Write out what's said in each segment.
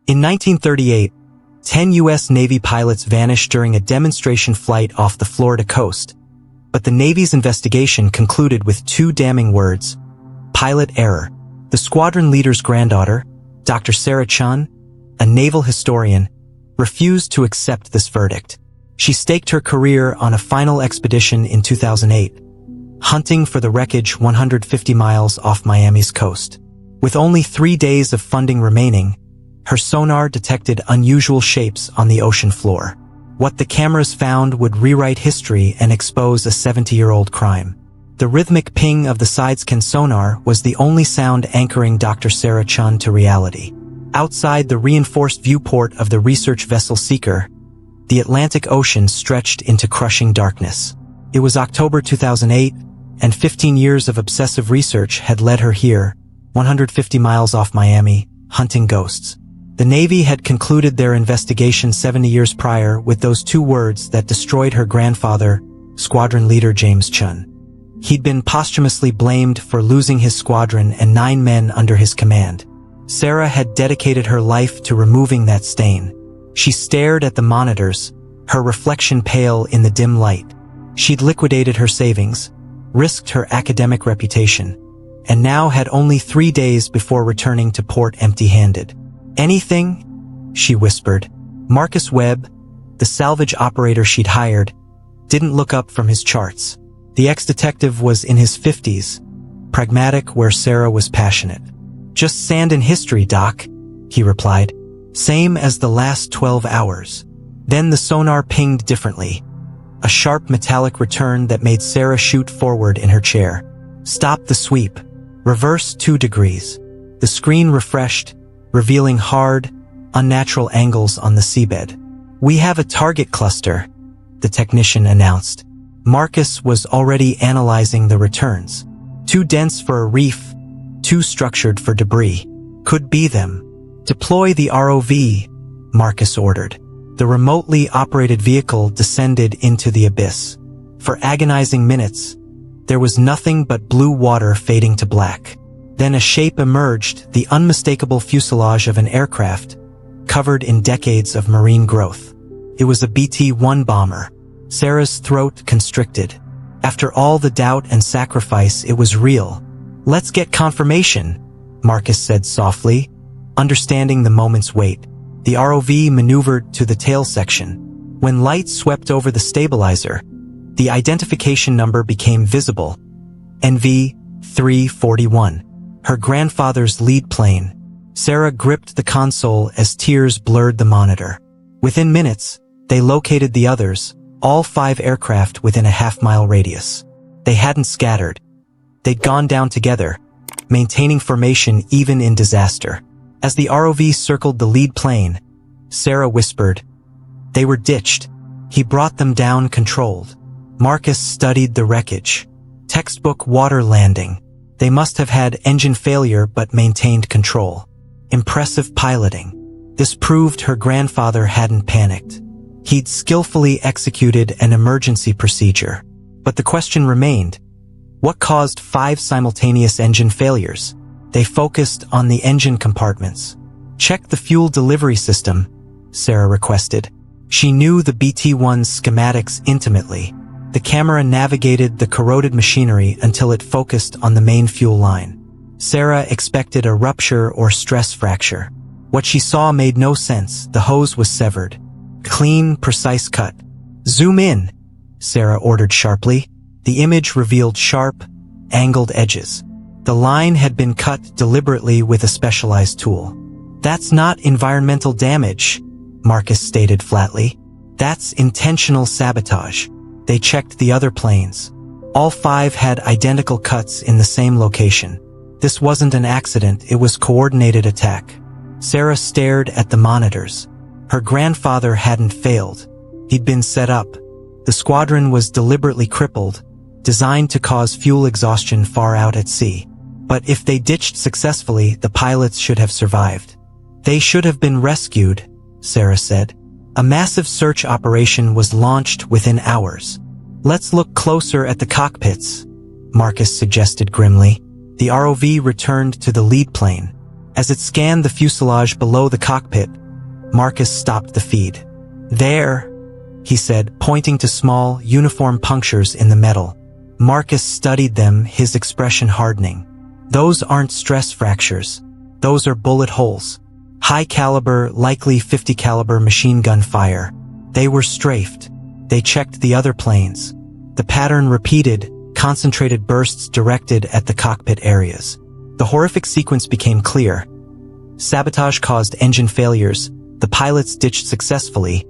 In 1938, 10 U.S. Navy pilots vanished during a demonstration flight off the Florida coast, but the Navy's investigation concluded with two damning words: pilot error. The squadron leader's granddaughter, Dr. Sarah Chun, a naval historian, refused to accept this verdict. She staked her career on a final expedition in 2008, hunting for the wreckage 150 miles off Miami's coast. With only 3 days of funding remaining, her sonar detected unusual shapes on the ocean floor. What the cameras found would rewrite history and expose a 70-year-old crime. The rhythmic ping of the sidescan sonar was the only sound anchoring Dr. Sarah Chun to reality. Outside the reinforced viewport of the research vessel Seeker, the Atlantic Ocean stretched into crushing darkness. It was October 2008, and 15 years of obsessive research had led her here, 150 miles off Miami, hunting ghosts. The Navy had concluded their investigation 70 years prior with those two words that destroyed her grandfather, squadron leader James Chun. He'd been posthumously blamed for losing his squadron and 9 men under his command. Sarah had dedicated her life to removing that stain. She stared at the monitors, her reflection pale in the dim light. She'd liquidated her savings, risked her academic reputation, and now had only 3 days before returning to port empty-handed. "Anything?" she whispered. Marcus Webb, the salvage operator she'd hired, didn't look up from his charts. The ex-detective was in his 50s, pragmatic where Sarah was passionate. "Just sand in history, Doc," he replied. "Same as the last 12 hours. Then the sonar pinged differently. A sharp metallic return that made Sarah shoot forward in her chair. "Stop the sweep. Reverse 2 degrees. The screen refreshed, revealing hard, unnatural angles on the seabed. "We have a target cluster," the technician announced. Marcus was already analyzing the returns. "Too dense for a reef, too structured for debris. Could be them." "Deploy the ROV," Marcus ordered. The remotely operated vehicle descended into the abyss. For agonizing minutes, there was nothing but blue water fading to black. Then a shape emerged, the unmistakable fuselage of an aircraft, covered in decades of marine growth. It was a BT-1 bomber. Sarah's throat constricted. After all the doubt and sacrifice, it was real. "Let's get confirmation," Marcus said softly, understanding the moment's weight. The ROV maneuvered to the tail section. When light swept over the stabilizer, the identification number became visible. NV-341. Her grandfather's lead plane. Sarah gripped the console as tears blurred the monitor. Within minutes, they located the others, all 5 aircraft within a half-mile radius. They hadn't scattered. They'd gone down together, maintaining formation even in disaster. As the ROV circled the lead plane, Sarah whispered, "They were ditched." He brought them down controlled. Marcus studied the wreckage. Textbook water landing. They must have had engine failure but maintained control. Impressive piloting. This proved her grandfather hadn't panicked. He'd skillfully executed an emergency procedure. But the question remained, what caused 5 simultaneous engine failures? They focused on the engine compartments. "Check the fuel delivery system," Sarah requested. She knew the BT-1's schematics intimately. The camera navigated the corroded machinery until it focused on the main fuel line. Sarah expected a rupture or stress fracture. What she saw made no sense. The hose was severed. Clean, precise cut. "Zoom in," Sarah ordered sharply. The image revealed sharp, angled edges. The line had been cut deliberately with a specialized tool. "That's not environmental damage," Marcus stated flatly. "That's intentional sabotage." They checked the other planes. All 5 had identical cuts in the same location. This wasn't an accident, it was coordinated attack. Sarah stared at the monitors. Her grandfather hadn't failed. He'd been set up. The squadron was deliberately crippled, designed to cause fuel exhaustion far out at sea. But if they ditched successfully, the pilots should have survived. "They should have been rescued," Sarah said. A massive search operation was launched within hours. "Let's look closer at the cockpits," Marcus suggested grimly. The ROV returned to the lead plane. As it scanned the fuselage below the cockpit, Marcus stopped the feed. "There," he said, pointing to small, uniform punctures in the metal. Marcus studied them, his expression hardening. "Those aren't stress fractures. Those are bullet holes. High caliber, likely 50 caliber machine gun fire. They were strafed. They checked the other planes." The pattern repeated, concentrated bursts directed at the cockpit areas. The horrific sequence became clear. Sabotage caused engine failures. The pilots ditched successfully.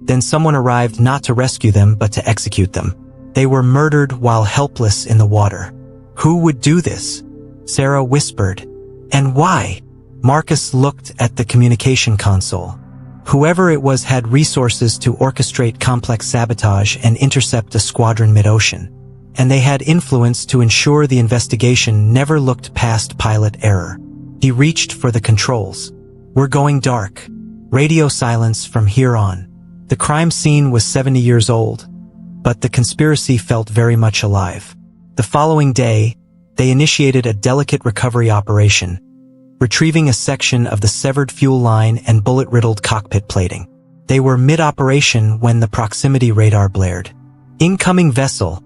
Then someone arrived not to rescue them but to execute them. They were murdered while helpless in the water. "Who would do this?" Sarah whispered. "And why?" Marcus looked at the communication console. Whoever it was had resources to orchestrate complex sabotage and intercept a squadron mid-ocean. And they had influence to ensure the investigation never looked past pilot error. He reached for the controls. "We're going dark. Radio silence from here on." The crime scene was 70 years old, but the conspiracy felt very much alive. The following day, they initiated a delicate recovery operation, retrieving a section of the severed fuel line and bullet-riddled cockpit plating. They were mid-operation when the proximity radar blared. "Incoming vessel,"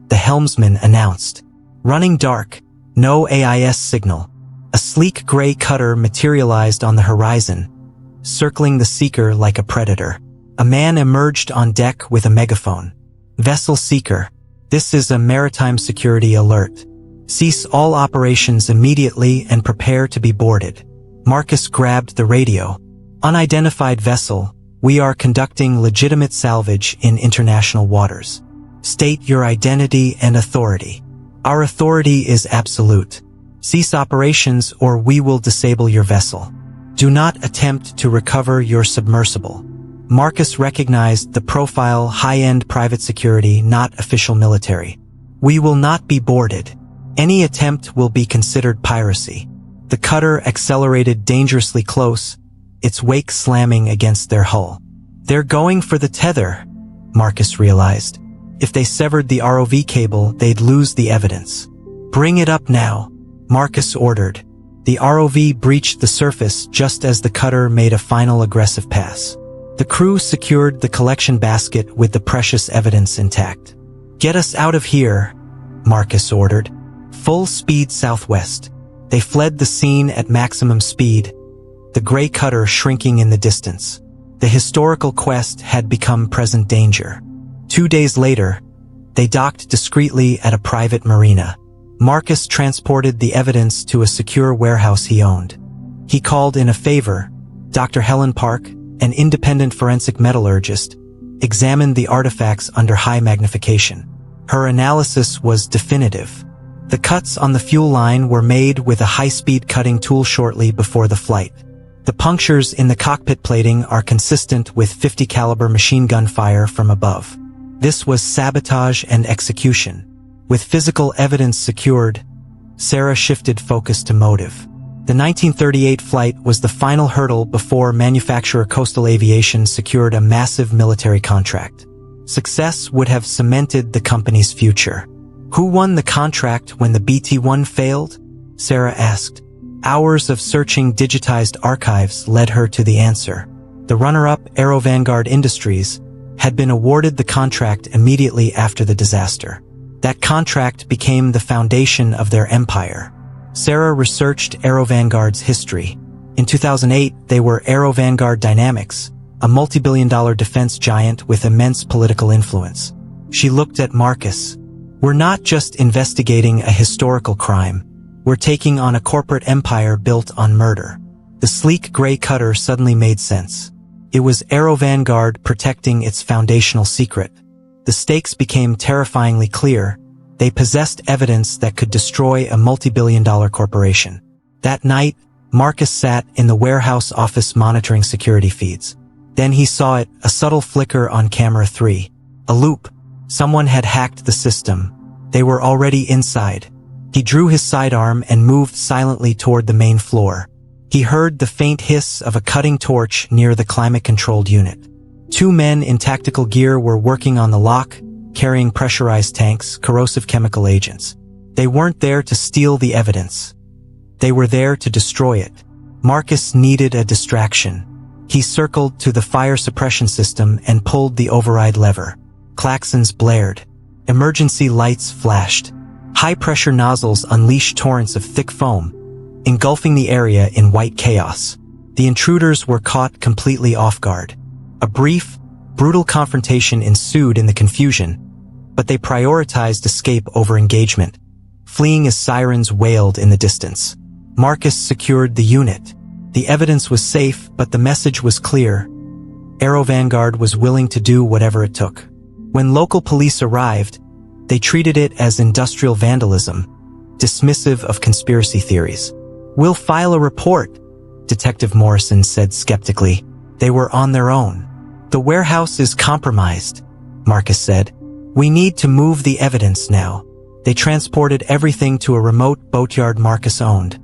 the helmsman announced. "Running dark. No AIS signal." A sleek gray cutter materialized on the horizon, circling the seeker like a predator. A man emerged on deck with a megaphone. "Vessel seeker. This is a maritime security alert. Cease all operations immediately and prepare to be boarded." Marcus grabbed the radio. "Unidentified vessel. We are conducting legitimate salvage in international waters. State your identity and authority." "Our authority is absolute. Cease operations or we will disable your vessel. Do not attempt to recover your submersible." Marcus recognized the profile, high-end private security, not official military. "We will not be boarded. Any attempt will be considered piracy." The cutter accelerated dangerously close, its wake slamming against their hull. "They're going for the tether," Marcus realized. If they severed the ROV cable, they'd lose the evidence. "Bring it up now," Marcus ordered. The ROV breached the surface just as the cutter made a final aggressive pass. The crew secured the collection basket with the precious evidence intact. "Get us out of here," Marcus ordered. Full speed southwest. They fled the scene at maximum speed, the gray cutter shrinking in the distance. The historical quest had become present danger. 2 days later, they docked discreetly at a private marina. Marcus transported the evidence to a secure warehouse he owned. He called in a favor. Dr. Helen Park, an independent forensic metallurgist, examined the artifacts under high magnification. Her analysis was definitive. The cuts on the fuel line were made with a high-speed cutting tool shortly before the flight. The punctures in the cockpit plating are consistent with 50 caliber machine gun fire from above. This was sabotage and execution. With physical evidence secured, Sarah shifted focus to motive. The 1938 flight was the final hurdle before manufacturer Coastal Aviation secured a massive military contract. Success would have cemented the company's future. "Who won the contract when the BT-1 failed?" Sarah asked. Hours of searching digitized archives led her to the answer. The runner-up, Aero Vanguard Industries, had been awarded the contract immediately after the disaster. That contract became the foundation of their empire. Sarah researched Aero Vanguard's history. In 2008, they were Aero Vanguard Dynamics, a multi-billion-dollar defense giant with immense political influence. She looked at Marcus. "We're not just investigating a historical crime. We're taking on a corporate empire built on murder." The sleek gray cutter suddenly made sense. It was Aero Vanguard protecting its foundational secret. The stakes became terrifyingly clear. They possessed evidence that could destroy a multi-billion-dollar corporation. That night, Marcus sat in the warehouse office monitoring security feeds. Then he saw it, a subtle flicker on camera 3. A loop. Someone had hacked the system. They were already inside. He drew his sidearm and moved silently toward the main floor. He heard the faint hiss of a cutting torch near the climate-controlled unit. 2 men in tactical gear were working on the lock, carrying pressurized tanks, corrosive chemical agents. They weren't there to steal the evidence. They were there to destroy it. Marcus needed a distraction. He circled to the fire suppression system and pulled the override lever. Klaxons blared. Emergency lights flashed. High-pressure nozzles unleashed torrents of thick foam, engulfing the area in white chaos. The intruders were caught completely off guard. A brief, brutal confrontation ensued in the confusion, but they prioritized escape over engagement, fleeing as sirens wailed in the distance. Marcus secured the unit. The evidence was safe, but the message was clear. Aero Vanguard was willing to do whatever it took. When local police arrived, they treated it as industrial vandalism, dismissive of conspiracy theories. "We'll file a report," Detective Morrison said skeptically. They were on their own. "The warehouse is compromised," Marcus said. "We need to move the evidence now." They transported everything to a remote boatyard Marcus owned,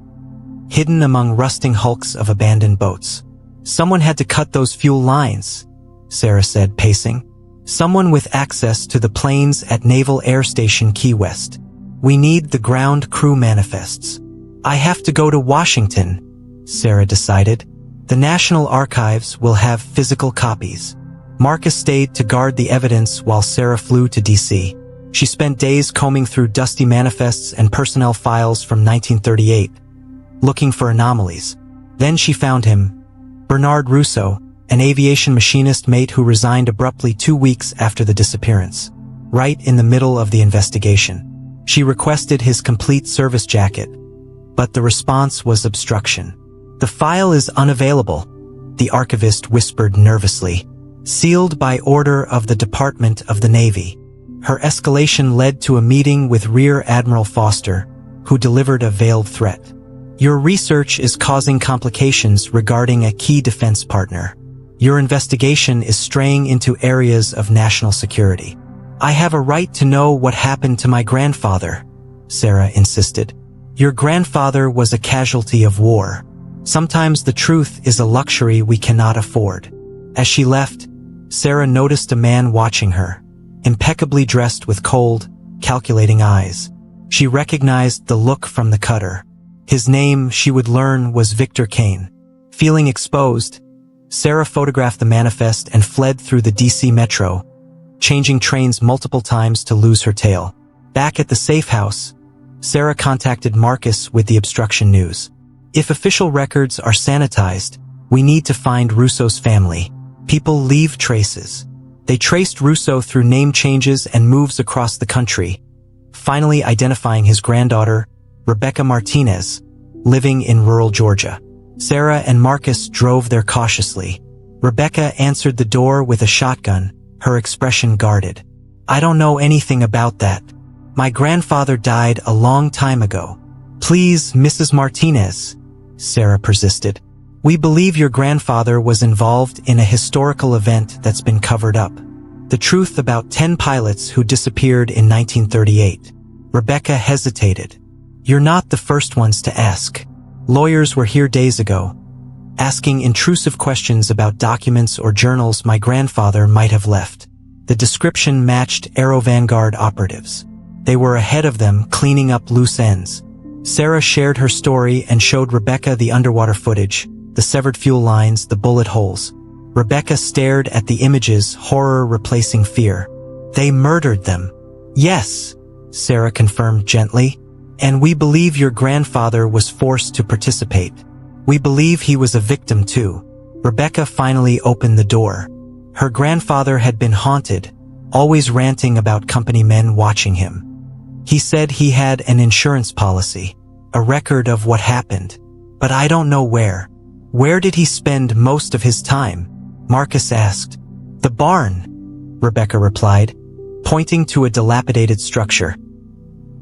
hidden among rusting hulks of abandoned boats. "Someone had to cut those fuel lines," Sarah said, pacing. "Someone with access to the planes at Naval Air Station Key West. We need the ground crew manifests." "I have to go to Washington," Sarah decided. "The National Archives will have physical copies." Marcus stayed to guard the evidence while Sarah flew to D.C. She spent days combing through dusty manifests and personnel files from 1938, looking for anomalies. Then she found him, Bernard Russo, an aviation machinist mate who resigned abruptly 2 weeks after the disappearance, right in the middle of the investigation. She requested his complete service jacket, but the response was obstruction. "The file is unavailable," the archivist whispered nervously. "Sealed by order of the Department of the Navy." Her escalation led to a meeting with Rear Admiral Foster, who delivered a veiled threat. "Your research is causing complications regarding a key defense partner. Your investigation is straying into areas of national security." "I have a right to know what happened to my grandfather," Sarah insisted. "Your grandfather was a casualty of war. Sometimes the truth is a luxury we cannot afford." As she left, Sarah noticed a man watching her, impeccably dressed with cold, calculating eyes. She recognized the look from the cutter. His name, she would learn, was Victor Kane. Feeling exposed, Sarah photographed the manifest and fled through the DC Metro, changing trains multiple times to lose her tail. Back at the safe house, Sarah contacted Marcus with the obstruction news. "If official records are sanitized, we need to find Russo's family. People leave traces." They traced Russo through name changes and moves across the country, finally identifying his granddaughter, Rebecca Martinez, living in rural Georgia. Sarah and Marcus drove there cautiously. Rebecca answered the door with a shotgun, her expression guarded. "I don't know anything about that. My grandfather died a long time ago." "Please, Mrs. Martinez," Sarah persisted. "We believe your grandfather was involved in a historical event that's been covered up. The truth about 10 pilots who disappeared in 1938. Rebecca hesitated. "You're not the first ones to ask. Lawyers were here days ago, asking intrusive questions about documents or journals my grandfather might have left." The description matched Aero Vanguard operatives. They were ahead of them, cleaning up loose ends. Sarah shared her story and showed Rebecca the underwater footage, the severed fuel lines, the bullet holes. Rebecca stared at the images, horror replacing fear. "They murdered them." "Yes," Sarah confirmed gently. "And we believe your grandfather was forced to participate. We believe he was a victim too." Rebecca finally opened the door. Her grandfather had been haunted, always ranting about company men watching him. He said he had an insurance policy, a record of what happened. "But I don't know where." "Where did he spend most of his time?" Marcus asked. "The barn," Rebecca replied, pointing to a dilapidated structure.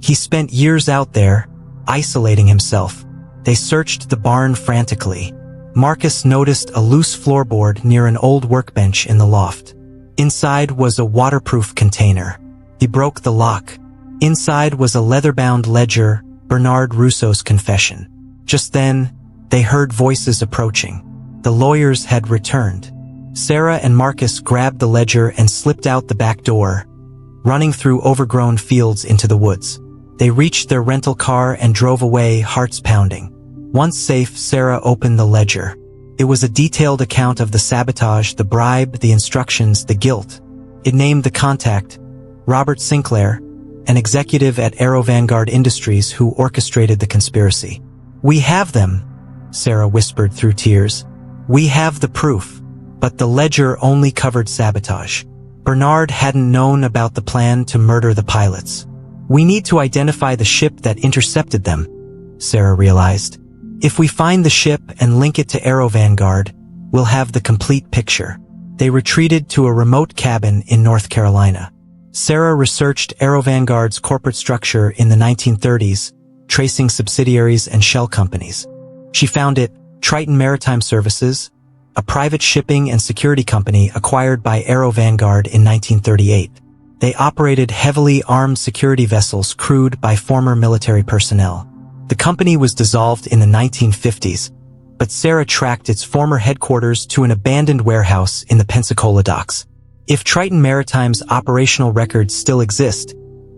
"He spent years out there, isolating himself." They searched the barn frantically. Marcus noticed a loose floorboard near an old workbench in the loft. Inside was a waterproof container. He broke the lock. Inside was a leather-bound ledger, Bernard Russo's confession. Just then, they heard voices approaching. The lawyers had returned. Sarah and Marcus grabbed the ledger and slipped out the back door, running through overgrown fields into the woods. They reached their rental car and drove away, hearts pounding. Once safe, Sarah opened the ledger. It was a detailed account of the sabotage, the bribe, the instructions, the guilt. It named the contact, Robert Sinclair, an executive at Aero Vanguard Industries who orchestrated the conspiracy. "We have them," Sarah whispered through tears. "We have the proof." But the ledger only covered sabotage. Bernard hadn't known about the plan to murder the pilots. "We need to identify the ship that intercepted them," Sarah realized. "If we find the ship and link it to Aero Vanguard, we'll have the complete picture." They retreated to a remote cabin in North Carolina. Sarah researched Aero Vanguard's corporate structure in the 1930s, tracing subsidiaries and shell companies. She found it Triton Maritime Services, a private shipping and security company acquired by Aero Vanguard in 1938. They operated heavily armed security vessels crewed by former military personnel. The company was dissolved in the 1950s, but Sarah tracked its former headquarters to an abandoned warehouse in the Pensacola docks. If Triton Maritime's operational records still exist,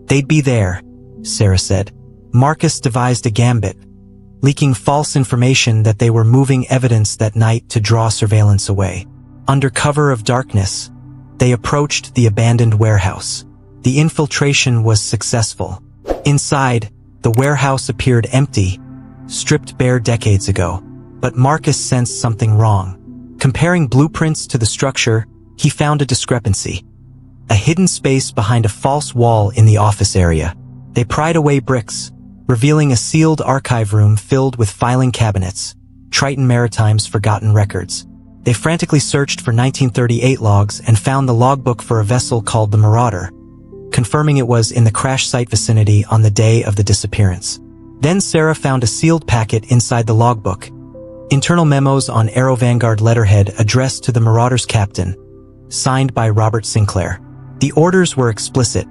they'd be there, Sarah said. Marcus devised a gambit, leaking false information that they were moving evidence that night to draw surveillance away. Under cover of darkness, they approached the abandoned warehouse. The infiltration was successful. Inside, the warehouse appeared empty, stripped bare decades ago. But Marcus sensed something wrong. Comparing blueprints to the structure, he found a discrepancy. A hidden space behind a false wall in the office area. They pried away bricks, revealing a sealed archive room filled with filing cabinets, Triton Maritime's forgotten records. They frantically searched for 1938 logs and found the logbook for a vessel called the Marauder, confirming it was in the crash site vicinity on the day of the disappearance. Then Sarah found a sealed packet inside the logbook. Internal memos on Aero Vanguard letterhead addressed to the Marauder's captain, signed by Robert Sinclair. The orders were explicit.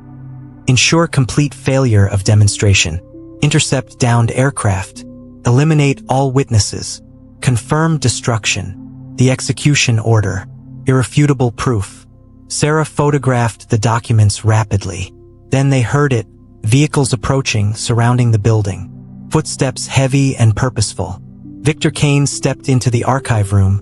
Ensure complete failure of demonstration. Intercept downed aircraft. Eliminate all witnesses. Confirm destruction. The execution order. Irrefutable proof. Sarah photographed the documents rapidly. Then they heard it, vehicles approaching, surrounding the building. Footsteps heavy and purposeful. Victor Kane stepped into the archive room,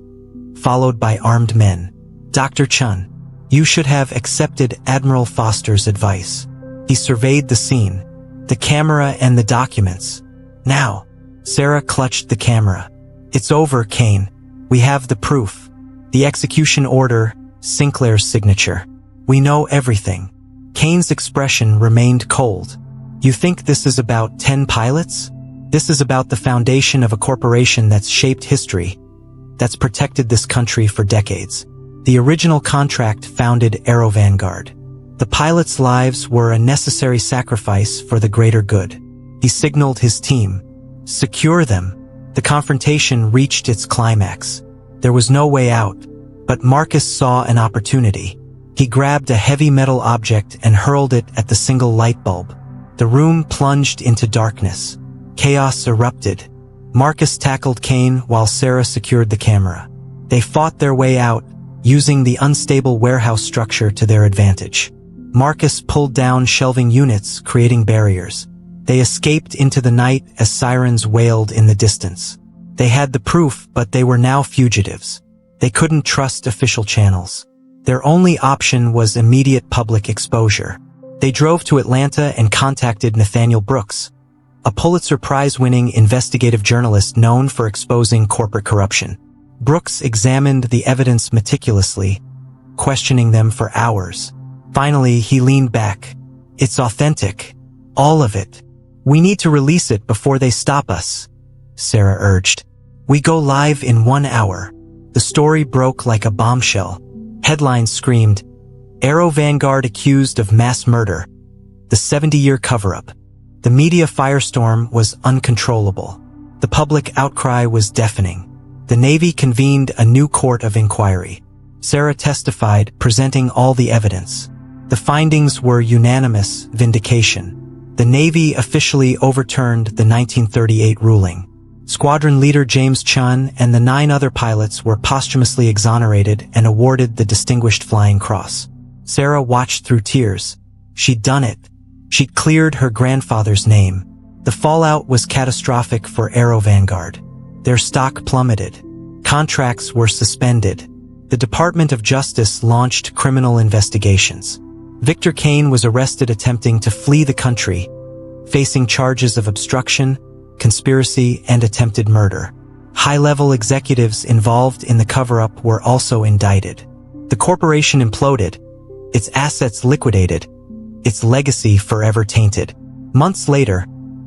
followed by armed men. "Dr. Chun, you should have accepted Admiral Foster's advice." He surveyed the scene, the camera and the documents. "Now." Sarah clutched the camera. "It's over, Kane. We have the proof. The execution order, Sinclair's signature. We know everything." Kane's expression remained cold. "You think this is about 10 pilots? This is about the foundation of a corporation that's shaped history, that's protected this country for decades. The original contract founded Aero Vanguard. The pilots' lives were a necessary sacrifice for the greater good." He signaled his team. "Secure them." The confrontation reached its climax. There was no way out, but Marcus saw an opportunity. He grabbed a heavy metal object and hurled it at the single light bulb. The room plunged into darkness. Chaos erupted. Marcus tackled Kane while Sarah secured the camera. They fought their way out, using the unstable warehouse structure to their advantage. Marcus pulled down shelving units, creating barriers. They escaped into the night as sirens wailed in the distance. They had the proof, but they were now fugitives. They couldn't trust official channels. Their only option was immediate public exposure. They drove to Atlanta and contacted Nathaniel Brooks, a Pulitzer Prize-winning investigative journalist known for exposing corporate corruption. Brooks examined the evidence meticulously, questioning them for hours. Finally, he leaned back. "It's authentic. All of it. We need to release it before they stop us," Sarah urged. "We go live in 1 hour." The story broke like a bombshell. Headlines screamed, "Aero Vanguard accused of mass murder. The 70-year cover-up." The media firestorm was uncontrollable. The public outcry was deafening. The Navy convened a new court of inquiry. Sarah testified, presenting all the evidence. The findings were unanimous: vindication. The Navy officially overturned the 1938 ruling. Squadron leader James Chun and the 9 other pilots were posthumously exonerated and awarded the Distinguished Flying Cross. Sarah watched through tears. She'd done it. She'd cleared her grandfather's name. The fallout was catastrophic for Aero Vanguard. Their stock plummeted. Contracts were suspended. The Department of Justice launched criminal investigations. Victor Kane was arrested attempting to flee the country, facing charges of obstruction, conspiracy, and attempted murder. High-level executives involved in the cover-up were also indicted. The corporation imploded, its assets liquidated, its legacy forever tainted. Months later,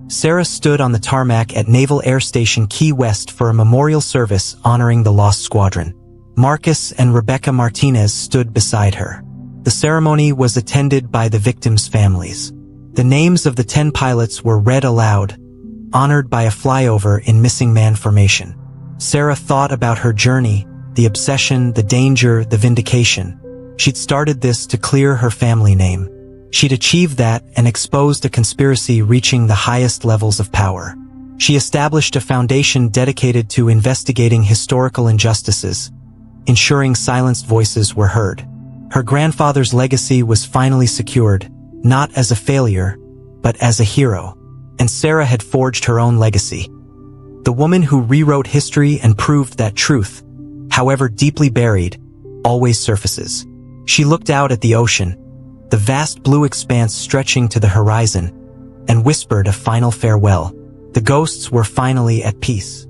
Sarah stood on the tarmac at Naval Air Station Key West for a memorial service honoring the lost squadron. Marcus and Rebecca Martinez stood beside her. The ceremony was attended by the victims' families. The names of the 10 pilots were read aloud, honored by a flyover in missing man formation. Sarah thought about her journey, the obsession, the danger, the vindication. She'd started this to clear her family name. She'd achieved that and exposed a conspiracy reaching the highest levels of power. She established a foundation dedicated to investigating historical injustices, ensuring silenced voices were heard. Her grandfather's legacy was finally secured, not as a failure, but as a hero. And Sarah had forged her own legacy. The woman who rewrote history and proved that truth, however deeply buried, always surfaces. She looked out at the ocean, the vast blue expanse stretching to the horizon, and whispered a final farewell. The ghosts were finally at peace.